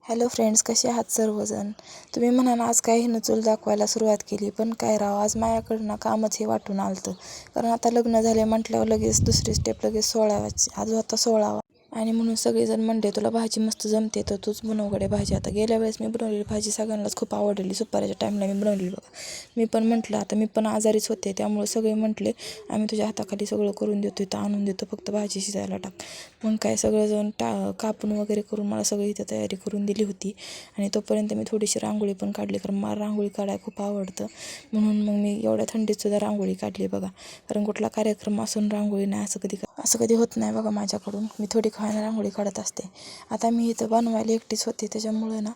Hello friends, कसे आहात सर्वजण. तुम्ही म्हणाल आज काय हिनं चूल दाखवायला सुरुवात केली, पण काय राव, आज माझ्याकडनं कामच हे वाटून आलतं. कारण आता लग्न झाले म्हटल्यावर लगेच दुसरी स्टेप लगेच 16वाची. आज होता 16वा आणि म्हणून सगळेजण म्हणले तुला भाजी मस्त जमते तर तूच बनव गडे भाजी. आता गेल्या वेळेस मी बनवलेली भाजी सगळ्यांनाच खूप आवडलेली. सुपारीच्या टाईमला मी बनवलेली बघा. मी पण म्हटलं आता मी पण आजारीच होते, त्यामुळे सगळे म्हटले आम्ही तुझ्या हाताखाली सगळं करून देतो, इथं आणून देतो, फक्त भाजी शिजायला टाक. मग काय सगळंजण कापून वगैरे करून मला सगळी इथं तयारी करून दिली होती. आणि तोपर्यंत मी थोडीशी रांगोळी पण काढली, कारण मला रांगोळी काढायला खूप आवडतं. म्हणून मग मी एवढ्या थंडीतसुद्धा रांगोळी काढली बघा. कारण कुठला कार्यक्रम असून रांगोळी नाही असं कधी होत नाही बघा माझ्याकडून. मी थोडी खायला रांगोळी काढत असते. आता मी इथं बनवायला एकटीच होते, त्याच्यामुळे ना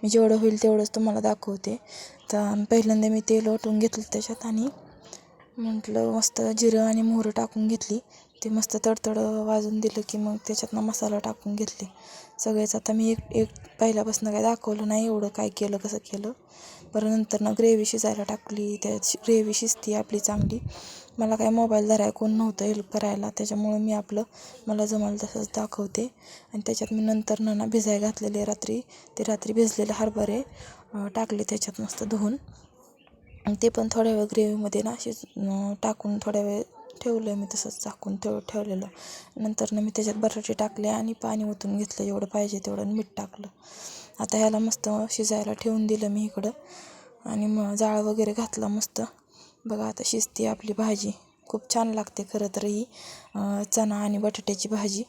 मी जेवढं होईल तेवढंच तुम्हाला दाखवते. तर पहिल्यांदा मी तेल ओतून घेतलं त्याच्यात आणि म्हटलं मस्त जिरं आणि मोहरं टाकून घेतली. ते मस्त तडतड वाजून दिलं की मग त्याच्यातनं मसाला टाकून घेतले सगळेच. आता मी एक पहिल्यापासून काय दाखवलं नाही एवढं काय केलं कसं केलं. बरं नंतर ना ग्रेव्ही शिजायला टाकली. त्या ग्रेव्ही शिजती आपली चांगली. मला काय मोबाईल धरायला कोण नव्हतं हेल्प करायला, त्याच्यामुळं मी मला जमलं तसंच दाखवते. आणि त्याच्यात मी नंतर ना भिजाय घातलेले रात्री भिजलेले हरभरे टाकले त्याच्यात मस्त धुवून. आणि ते पण थोड्या वेळ ग्रेव्हीमध्ये ना टाकून थोड्या वेळ ठेवलं मी तसंच झाकून ठेवलेलं. नंतर मी त्याच्यात बटाटे टाकले आणि पाणी ओतून घेतलं जेवढं पाहिजे तेवढं, मीठ टाकलं. आता ह्याला मस्त शिजायला ठेवून दिलं मी इकडं. आणि मग जाळ वगैरे घातला मस्त. बघा आता शिजते आपली भाजी. खूप छान लागते खरं तर ही चणा आणि बटाट्याची भाजी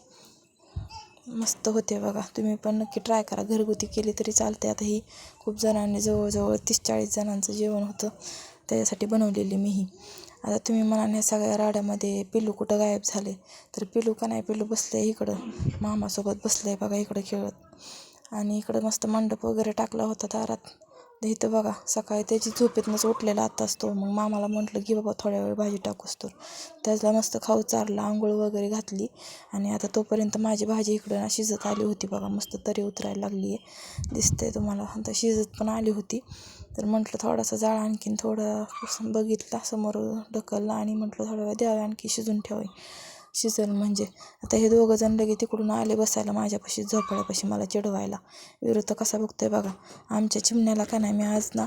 मस्त होते बघा. तुम्ही पण नक्की ट्राय करा. घरगुती केली तरी चालते. आता ही खूप जणांनी जवळजवळ 30-40 जणांचं जेवण होतं, त्याच्यासाठी बनवलेली मी ही. आता तुम्ही म्हणाल ह्या सगळ्या राड्यामध्ये पिल्लू कुठं गायब झाले, तर पिल्लू का नाही, पिल्लू बसले इकडं मामासोबत बसले बघा इकडं खेळत. आणि इकडं मस्त मंडप वगैरे टाकला होता दारात. इथं बघा सकाळी त्याची झोपेतनंच उठलेला आता असतो. मग मामाला म्हटलं की बाबा थोड्या वेळ भाजी टाकूस तर त्याला मस्त खाऊ चारला, आंघोळ वगैरे घातली. आणि आता तोपर्यंत माझी भाजी इकडं शिजत आली होती बघा. मस्त तरी उतरायला लागली आहे, दिसते तुम्हाला. आता शिजत पण आली होती. तर म्हटलं थोडासा जाळ आणखीन थोडं बघितला समोर ढकलला आणि म्हटलं थोड्या वेळ द्यावे आणखी शिजून ठेवावी, शिजल म्हणजे. आता हे दोघं जण लगे तिकडून आले बसायला माझ्यापाशी झोपाळ्यापाशी मला चिडवायला. विरुद्ध कसा बघतोय बघा. आमच्या चिमण्याला का नाही मी आज ना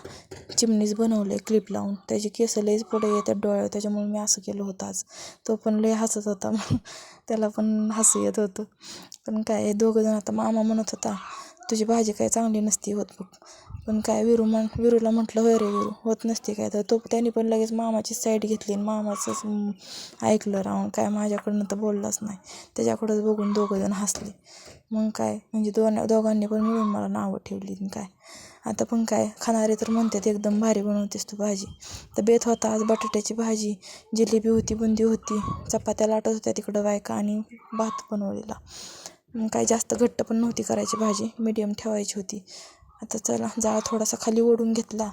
चिमणीच बनवले क्लिप लावून. त्याची केस लईच पुढे येतात डोळ्यावर, त्याच्यामुळे मी असं केलं होतं आज. तो पण लई हसत होता, त्याला पण हसू येत होतं. पण काय दोघं जण, आता मामा म्हणत होता तुझी भाजी काय चांगली नसती होत बघ. पण काय विरूला म्हटलं होय रे विरू, होत नसते काय. तर त्याने पण लगेच मामाची साईड घेतली आणि मामाचंच ऐकलं राहून. काय माझ्याकडनं तर बोललाच नाही, त्याच्याकडंच बघून दोघं जण हसले. मग काय म्हणजे दोघांनी पण मिळून मला नावं ठेवली. काय आता पण काय खाणारे तर म्हणतात एकदम भारी बनवतेस तू भाजी. तर बेत होता आज बटाट्याची भाजी, जिलेबी होती, बुंदी होती, चपात्या लाटत होत्या तिकडं बायका आणि भात बनवलेला. काय जास्त घट्ट पण नव्हती करायची भाजी, मीडियम ठेवायची होती. आता चला जाळ थोडासा खाली ओढून घेतला,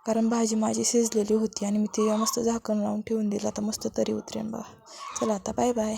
कारण भाजी माझी शिजलेली होती आणि मी ते मस्त झाकण लावून ठेवून दिलं. आता मस्त तरी उतरेन बघा. चला आता बाय बाय.